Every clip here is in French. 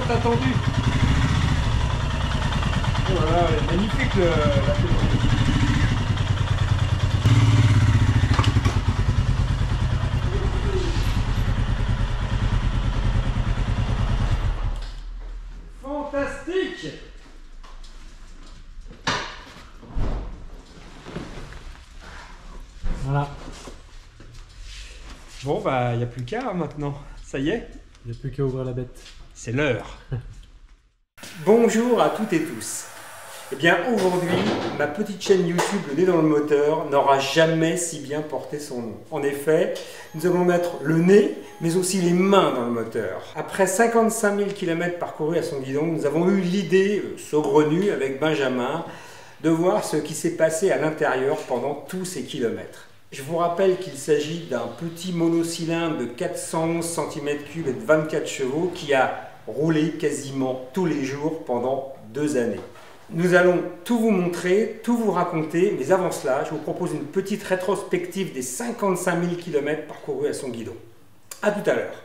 tant attendu. Oh là là, elle est magnifique la télévision. Fantastique! Voilà. Bon, bah, il n'y a plus qu'à maintenant. Ça y est? Il n'y a plus qu'à ouvrir la bête. C'est l'heure. Bonjour à toutes et tous. Eh bien, aujourd'hui, ma petite chaîne YouTube Le Nez dans le Moteur n'aura jamais si bien porté son nom. En effet, nous allons mettre le nez, mais aussi les mains dans le moteur. Après 55 000 km parcourus à son guidon, nous avons eu l'idée, saugrenue avec Benjamin, de voir ce qui s'est passé à l'intérieur pendant tous ces kilomètres. Je vous rappelle qu'il s'agit d'un petit monocylindre de 411 cm3 et de 24 chevaux qui a roulé quasiment tous les jours pendant 2 années. Nous allons tout vous montrer, tout vous raconter, mais avant cela, je vous propose une petite rétrospective des 55 000 km parcourus à son guidon. A tout à l'heure.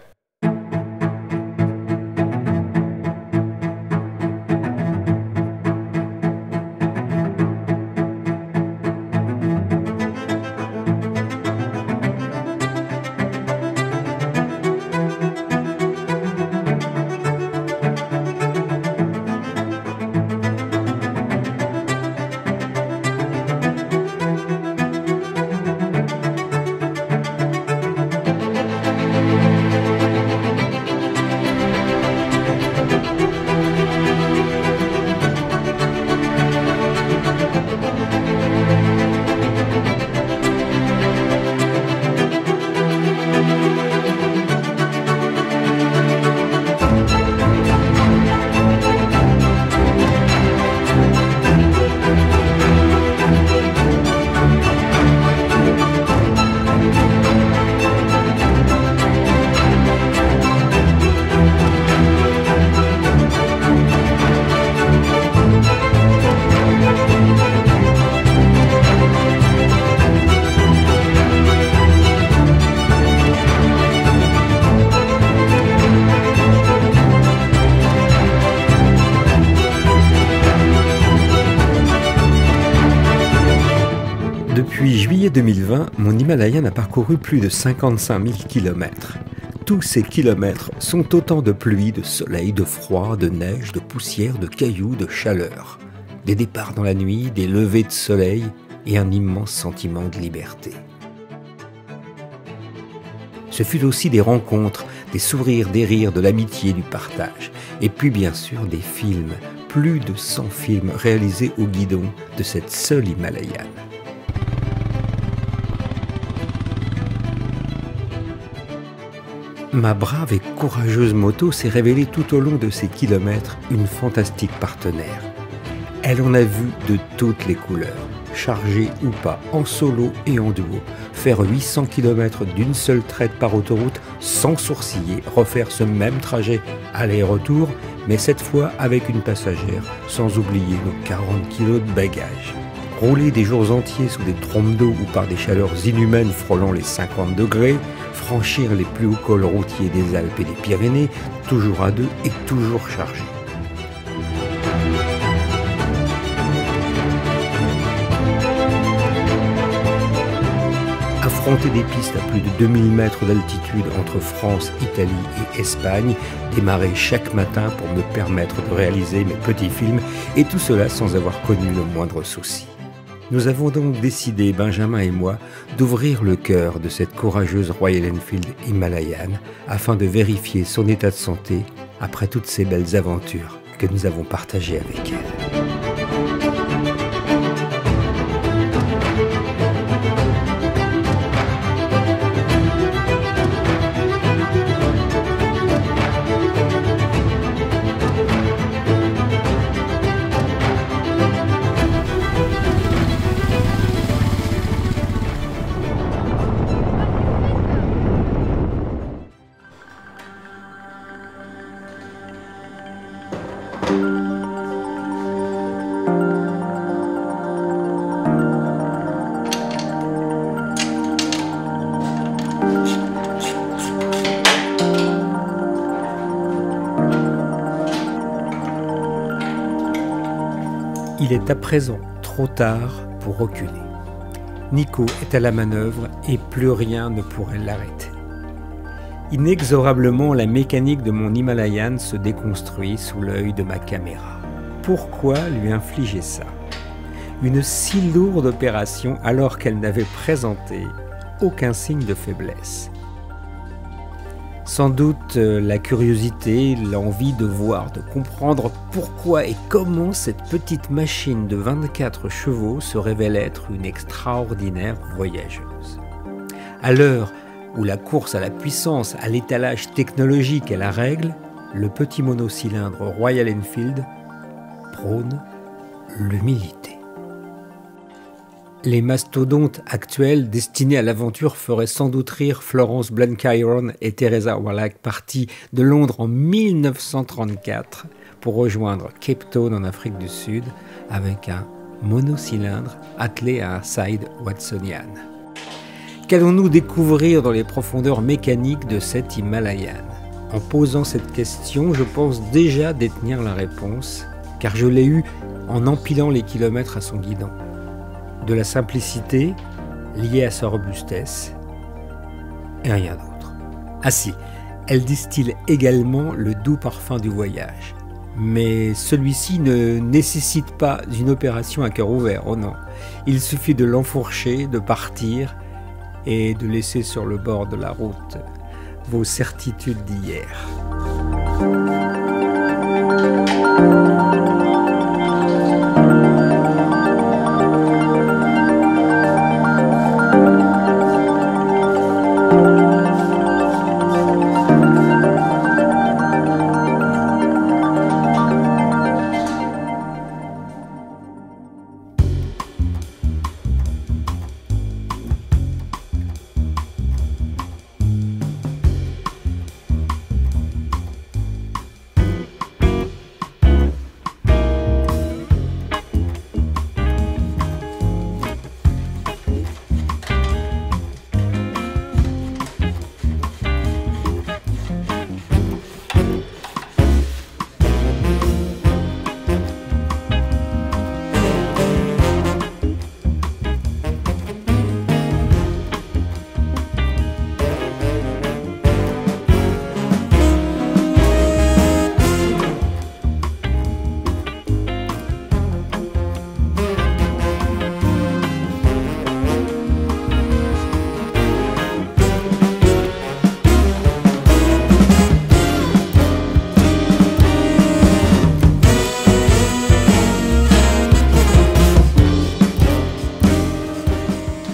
Depuis juillet 2020, mon Himalayan a parcouru plus de 55 000 km. Tous ces kilomètres sont autant de pluie, de soleil, de froid, de neige, de poussière, de cailloux, de chaleur. Des départs dans la nuit, des levées de soleil et un immense sentiment de liberté. Ce fut aussi des rencontres, des sourires, des rires, de l'amitié, du partage. Et puis bien sûr des films, plus de 100 films réalisés au guidon de cette seule Himalayan. Ma brave et courageuse moto s'est révélée tout au long de ces kilomètres une fantastique partenaire. Elle en a vu de toutes les couleurs, chargée ou pas, en solo et en duo, faire 800 km d'une seule traite par autoroute sans sourciller, refaire ce même trajet aller-retour, mais cette fois avec une passagère, sans oublier nos 40 kg de bagages. Rouler des jours entiers sous des trompes d'eau ou par des chaleurs inhumaines frôlant les 50 degrés, franchir les plus hauts cols routiers des Alpes et des Pyrénées, toujours à deux et toujours chargés. Affronter des pistes à plus de 2000 mètres d'altitude entre France, Italie et Espagne, démarrer chaque matin pour me permettre de réaliser mes petits films, et tout cela sans avoir connu le moindre souci. Nous avons donc décidé, Benjamin et moi, d'ouvrir le cœur de cette courageuse Royal Enfield Himalayan afin de vérifier son état de santé après toutes ces belles aventures que nous avons partagées avec elle. Il est à présent trop tard pour reculer. Nico est à la manœuvre et plus rien ne pourrait l'arrêter. Inexorablement, la mécanique de mon Himalayan se déconstruit sous l'œil de ma caméra. Pourquoi lui infliger ça? Une si lourde opération alors qu'elle n'avait présenté aucun signe de faiblesse. Sans doute la curiosité, l'envie de voir, de comprendre pourquoi et comment cette petite machine de 24 chevaux se révèle être une extraordinaire voyageuse. À l'heure où la course à la puissance, à l'étalage technologique est la règle, le petit monocylindre Royal Enfield prône l'humilité. Les mastodontes actuels destinés à l'aventure feraient sans doute rire Florence Blankiron et Teresa Wallach, partis de Londres en 1934 pour rejoindre Cape Town en Afrique du Sud avec un monocylindre attelé à un side watsonian. Qu'allons-nous découvrir dans les profondeurs mécaniques de cet Himalayan? En posant cette question, je pense déjà détenir la réponse, car je l'ai eue en empilant les kilomètres à son guidon. De la simplicité liée à sa robustesse et rien d'autre. Ah si, elle distille également le doux parfum du voyage. Mais celui-ci ne nécessite pas une opération à cœur ouvert, oh non. Il suffit de l'enfourcher, de partir et de laisser sur le bord de la route vos certitudes d'hier.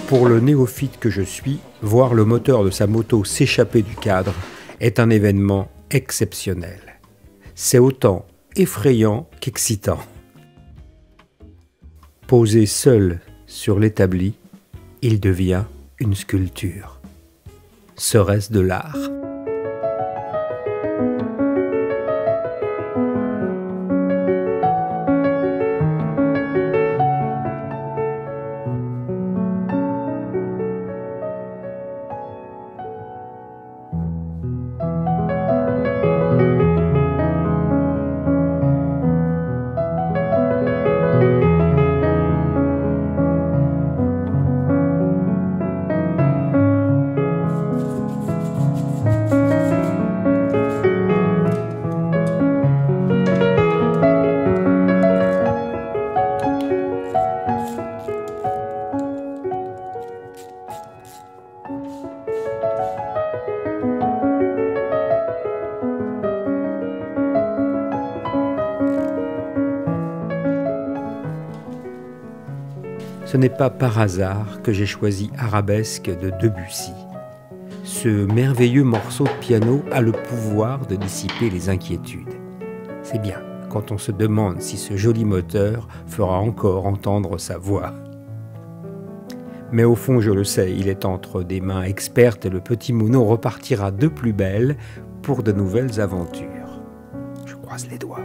Pour le néophyte que je suis, voir le moteur de sa moto s'échapper du cadre est un événement exceptionnel. C'est autant effrayant qu'excitant. Posé seul sur l'établi, il devient une sculpture. Serait-ce de l'art ? Ce n'est pas par hasard que j'ai choisi Arabesque de Debussy. Ce merveilleux morceau de piano a le pouvoir de dissiper les inquiétudes. C'est bien quand on se demande si ce joli moteur fera encore entendre sa voix. Mais au fond, je le sais, il est entre des mains expertes et le petit mono repartira de plus belle pour de nouvelles aventures. Je croise les doigts.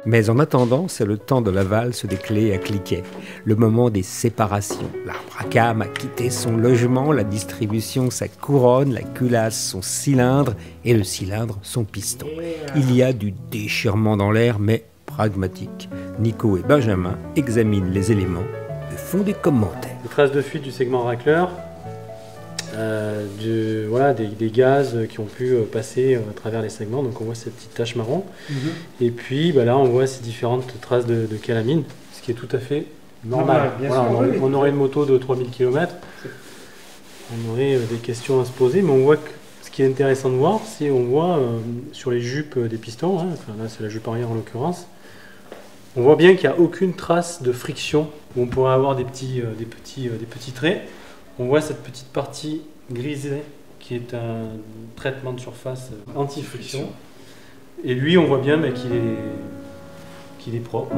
Mais en attendant, c'est le temps de la valse des clés à cliquet, le moment des séparations. L'arbre à cam a quitté son logement, la distribution sa couronne, la culasse son cylindre et le cylindre son piston. Il y a du déchirement dans l'air, mais pragmatique. Nico et Benjamin examinent les éléments et font des commentaires. Les traces de fuite du segment racleur, voilà, des gaz qui ont pu passer à travers les segments, donc on voit cette petite tache marron. Et puis là on voit ces différentes traces de calamine, ce qui est tout à fait normal. Voilà, on aurait une moto de 3000 km, on aurait des questions à se poser, mais on voit que ce qui est intéressant de voir, c'est on voit sur les jupes des pistons, hein, enfin, là c'est la jupe arrière en l'occurrence, on voit bien qu'il n'y a aucune trace de friction, où on pourrait avoir des petits traits. On voit cette petite partie grisée qui est un traitement de surface anti-friction. Et lui, on voit bien qu'il est propre.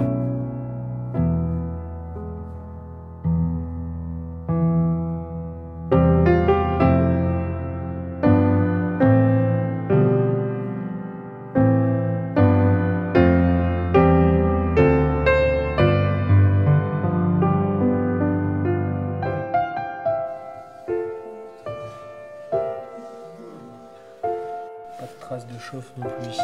Pas de traces de chauffe non plus ici.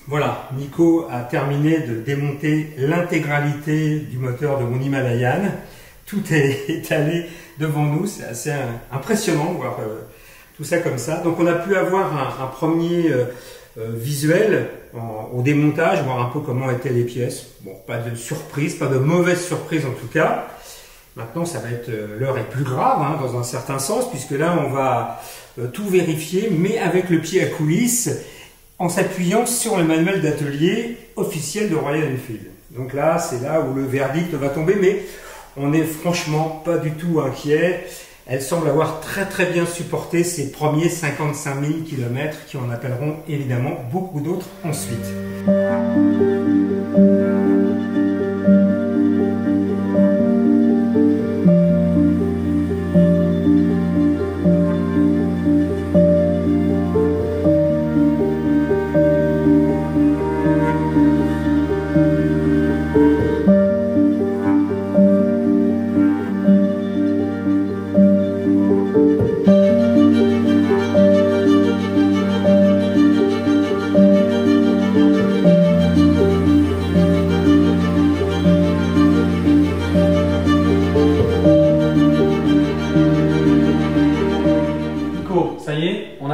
Voilà, Nico a terminé de démonter l'intégralité du moteur de mon Himalayan. Tout est étalé devant nous, c'est assez impressionnant de voir tout ça comme ça. Donc on a pu avoir un premier visuel au démontage, voir un peu comment étaient les pièces. Bon, pas de surprise, pas de mauvaise surprise en tout cas. Maintenant, ça va être l'heure est plus grave hein, dans un certain sens, puisque là on va tout vérifier, mais avec le pied à coulisses, en s'appuyant sur le manuel d'atelier officiel de Royal Enfield. Donc là, c'est là où le verdict va tomber, mais on n'est franchement pas du tout inquiet. Elle semble avoir très bien supporté ces premiers 55 000 km qui en appelleront évidemment beaucoup d'autres ensuite.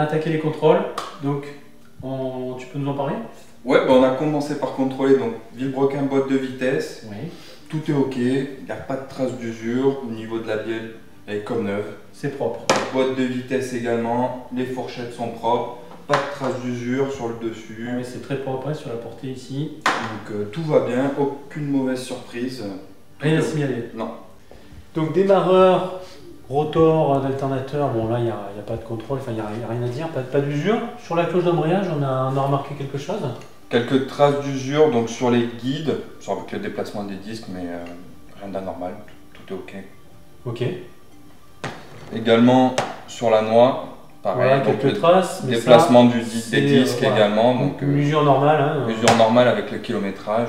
Attaquer les contrôles, donc tu peux nous en parler? Ouais, on a commencé par contrôler donc vilebrequin, boîte de vitesse. Oui. Tout est ok, il n'y a pas de traces d'usure au niveau de la bielle, elle est comme neuve. C'est propre. Boîte de vitesse également, les fourchettes sont propres, pas de traces d'usure sur le dessus. Oui, c'est très propre sur la portée ici. Donc tout va bien, aucune mauvaise surprise. Rien à signaler. Non. Donc démarreur, rotor d'alternateur, bon là il n'y a pas de contrôle, enfin il n'y a rien à dire, pas d'usure. Sur la cloche d'embrayage, on a remarqué quelque chose? Quelques traces d'usure donc sur les guides, avec le déplacement des disques, mais rien d'anormal, tout est ok. Ok. Également sur la noie, pareil, voilà, quelques traces. Déplacement des disques voilà. Également. Donc, une usure normale. Hein, usure normale avec le kilométrage,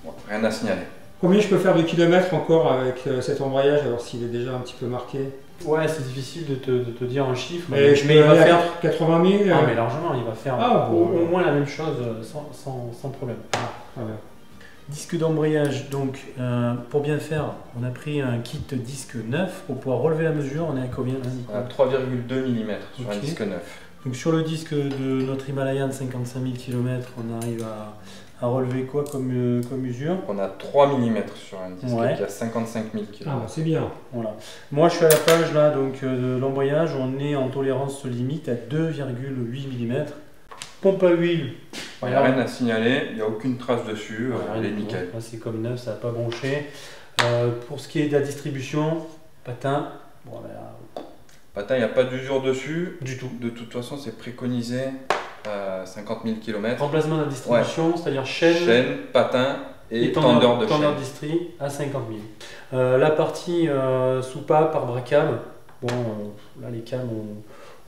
donc, rien à signaler. Combien je peux faire de kilomètres encore avec cet embrayage, alors s'il est déjà un petit peu marqué? Ouais, c'est difficile de te dire en chiffres. Mais il va faire 80 000 Ah, mais largement, il va faire au moins la même chose sans problème. Ouais. Disque d'embrayage, donc pour bien faire, on a pris un kit disque neuf pour pouvoir relever la mesure. On est à combien? À 3,2 mm sur un disque neuf. Donc sur le disque de notre Himalayan de 55 000 km, on arrive à relever quoi comme usure? On a 3 mm sur un disque qui a 55 000 km. Ah, c'est bien. Voilà. Moi je suis à la page là, donc de l'embrayage, on est en tolérance limite à 2,8 mm. Pompe à huile. Il n'y a rien à signaler, il n'y a aucune trace dessus, elle est nickel. C'est comme neuf, ça n'a pas bronché. Pour ce qui est de la distribution, patin, bon, patin, il n'y a pas d'usure dessus. Du tout. De toute façon, c'est préconisé 50 000 km. Remplacement de la distribution, c'est-à-dire chaîne, patin et tendeur de chaîne. Tendeur distri à 50 000. La partie soupape par bras câble, bon, là les câbles,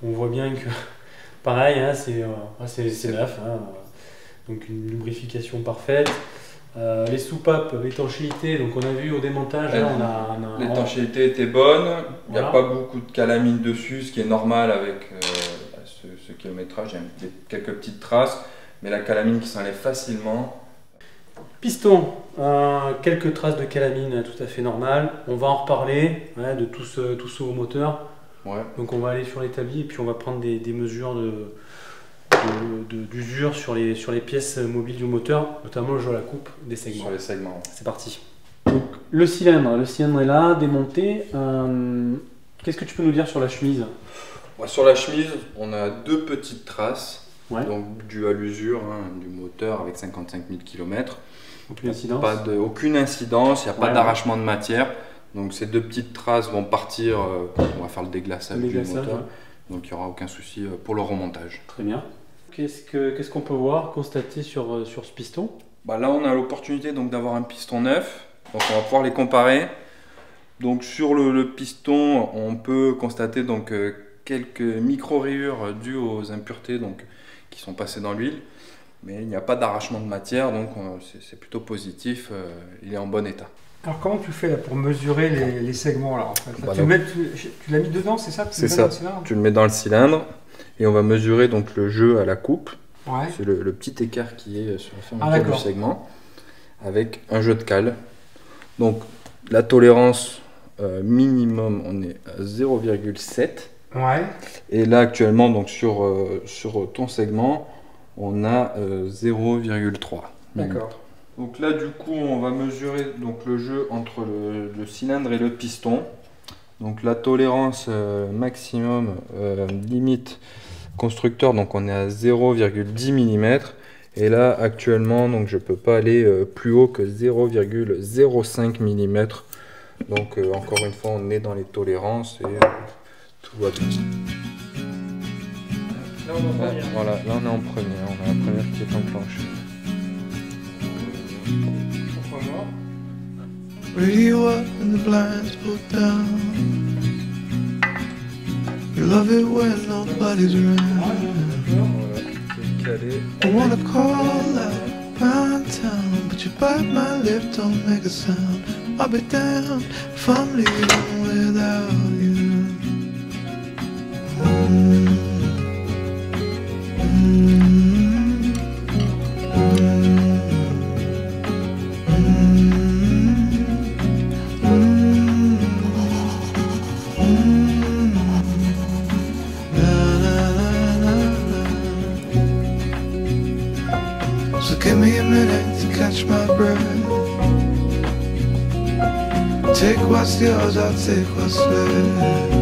on voit bien que pareil, hein, c'est neuf. Hein, donc une lubrification parfaite. Les soupapes, l'étanchéité, donc on a vu au démontage, là, l'étanchéité était bonne, il n'y a pas beaucoup de calamine dessus, ce qui est normal avec ce kilométrage, il y a quelques petites traces, mais la calamine qui s'enlève facilement. Piston, quelques traces de calamine tout à fait normales, on va en reparler de tout ce haut moteur. Ouais. Donc on va aller sur l'établi et puis on va prendre des mesures d'usure sur les pièces mobiles du moteur, notamment le jeu à la coupe des segments. Sur les segments. C'est parti. Donc, le cylindre est là, démonté. Qu'est-ce que tu peux nous dire sur la chemise? Sur la chemise, on a deux petites traces, ouais. Donc dues à l'usure du moteur avec 55 000 km. Aucune incidence? Aucune incidence, il n'y a pas d'arrachement de matière. Donc ces deux petites traces vont partir, on va faire le déglaçage du moteur. Ouais. Donc il n'y aura aucun souci pour le remontage. Très bien. Qu'est-ce qu'on peut voir, constater sur ce piston? Là on a l'opportunité d'avoir un piston neuf, donc on va pouvoir les comparer. Donc sur le piston, on peut constater quelques micro-rayures dues aux impuretés qui sont passées dans l'huile. Mais il n'y a pas d'arrachement de matière, donc c'est plutôt positif, il est en bon état. Alors comment tu fais là, pour mesurer les segments là, en fait là, tu l'as mis dedans, c'est ça? C'est ça, tu le mets dans le cylindre et on va mesurer le jeu à la coupe. Ouais. C'est le petit écart qui est sur la fermeture du segment avec un jeu de cale. Donc la tolérance minimum, on est à 0,7. Ouais. Et là actuellement, donc sur ton segment, on a 0,3 mm. D'accord. Donc là du coup on va mesurer donc, le jeu entre le cylindre et le piston. Donc la tolérance maximum limite constructeur, donc on est à 0,10 mm. Et là actuellement donc je peux pas aller plus haut que 0,05 mm. Donc encore une fois on est dans les tolérances et tout va bien. Là, on entend bien. Voilà, là on est en première, on a la première qui est enclenchée. Radio up and the blinds pulled down. You love it when nobody's around. Voilà, c'est calé. I wanna call out my town, but you bite my lip, don't make a sound. I'll be damned if I'm leaving without you. So give me a minute to catch my breath. Take what's yours, I'll take what's left.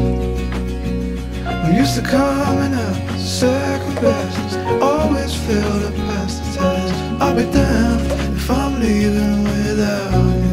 I'm used to coming up second best, always fail to pass the test. I'll be damned if I'm leaving without you.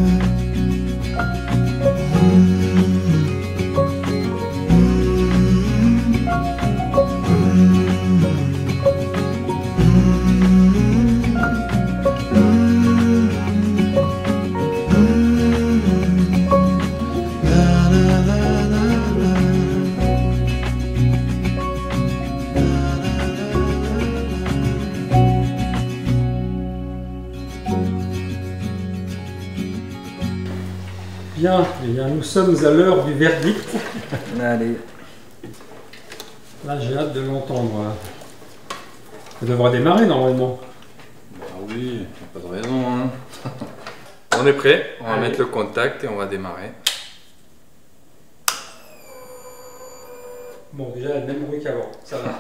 Bien, eh bien, nous sommes à l'heure du verdict. Allez. Là, j'ai hâte de l'entendre. Ça devrait démarrer normalement. Bah oui, pas de raison. Hein. On est prêt, on va Allez. mettre le contact et on va démarrer. Bon, déjà, le même bruit qu'avant, ça va.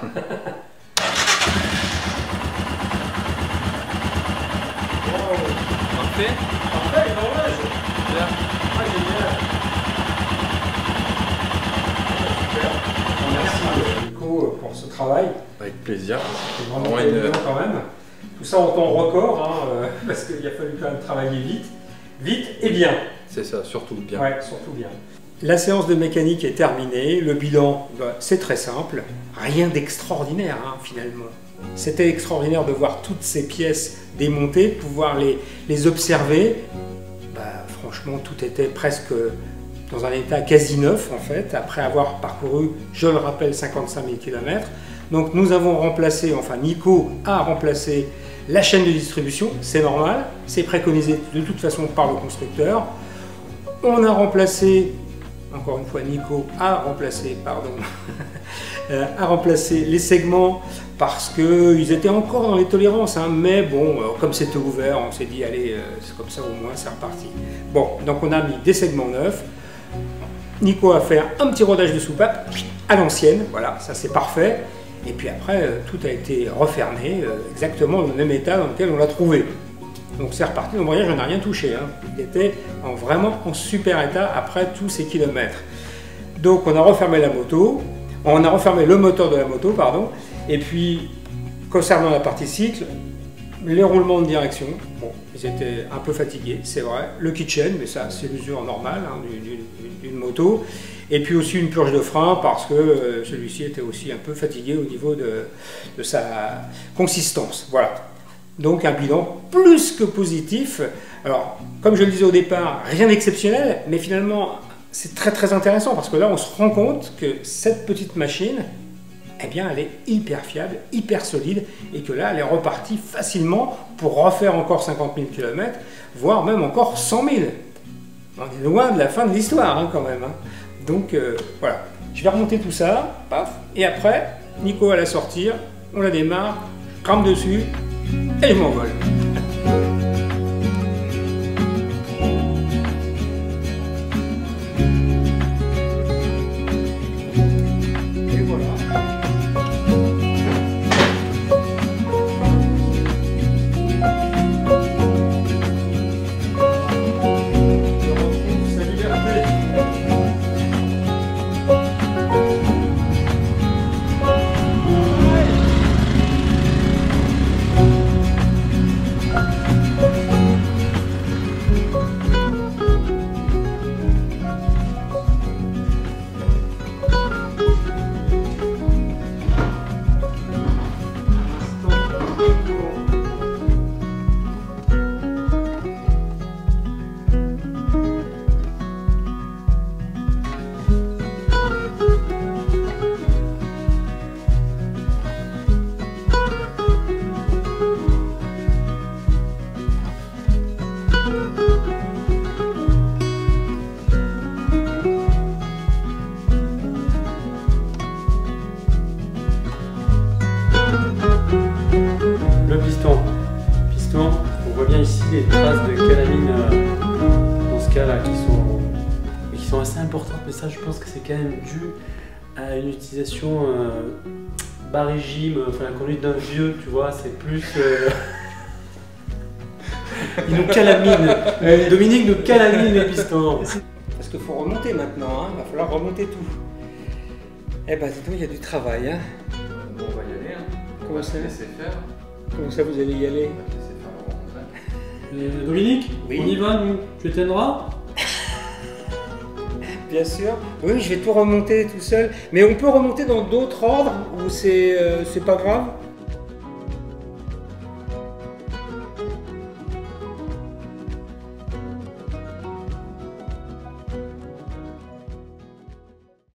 Parfait. Parfait, l'horloge. Bien. Ah, génial. Super. Merci Nico pour ce travail. Avec plaisir. C'est vraiment Ouais, évident quand même. Tout ça en temps record, hein, parce qu'il a fallu quand même travailler vite. Vite et bien. C'est ça, surtout bien. Ouais, surtout bien. La séance de mécanique est terminée. Le bilan, c'est très simple. Rien d'extraordinaire, hein, finalement. C'était extraordinaire de voir toutes ces pièces démontées, de pouvoir les observer. Franchement, tout était presque dans un état quasi neuf, en fait, après avoir parcouru, je le rappelle, 55 000 km. Donc nous avons remplacé, enfin Nico a remplacé la chaîne de distribution, c'est normal, c'est préconisé de toute façon par le constructeur. On a remplacé, encore une fois Nico a remplacé, pardon, a remplacé les segments parce qu'ils étaient encore dans les tolérances, hein, mais bon, comme c'était ouvert, on s'est dit allez, c'est comme ça au moins, c'est reparti. Bon, donc on a mis des segments neufs. Nico a fait un petit rodage de soupape à l'ancienne, voilà, ça c'est parfait. Et puis après, tout a été refermé, exactement dans le même état dans lequel on l'a trouvé. Donc c'est reparti, l'embrayage, on n'a rien touché. Hein. Il était vraiment en super état après tous ces kilomètres. Donc on a refermé la moto, on a refermé le moteur de la moto, pardon. Et puis, concernant la partie cycle, les roulements de direction, bon, ils étaient un peu fatigués, c'est vrai. Le kitchen, mais ça c'est l'usure normale hein, d'une moto. Et puis aussi une purge de frein parce que celui-ci était aussi un peu fatigué au niveau de sa consistance. Voilà. Donc un bilan plus que positif. Alors, comme je le disais au départ, rien d'exceptionnel, mais finalement c'est très très intéressant parce que là on se rend compte que cette petite machine, eh bien elle est hyper fiable, hyper solide et que là elle est repartie facilement pour refaire encore 50 000 km, voire même encore 100 000. On est loin de la fin de l'histoire hein, quand même. Hein. Donc voilà, je vais remonter tout ça, paf, et après, Nico va la sortir, on la démarre, je crame dessus et je m'envole. des traces de calamine dans ce cas-là qui sont assez importantes, mais ça je pense que c'est quand même dû à une utilisation bas régime, enfin la conduite d'un vieux, tu vois, c'est plus... Il nous calamine, Dominique nous calamine les pistons. Parce qu'il faut remonter maintenant, hein. Il va falloir remonter tout. Eh ben dis donc, il y a du travail. Hein. Bon, on va y aller. Hein. Comment ça, laisser faire. Comment ça vous allez y aller? On va laisser faire le remontage. Dominique, oui. On y va, nous. Tu éteindras? Bien sûr. Oui, je vais tout remonter tout seul. Mais on peut remonter dans d'autres ordres où c'est pas grave?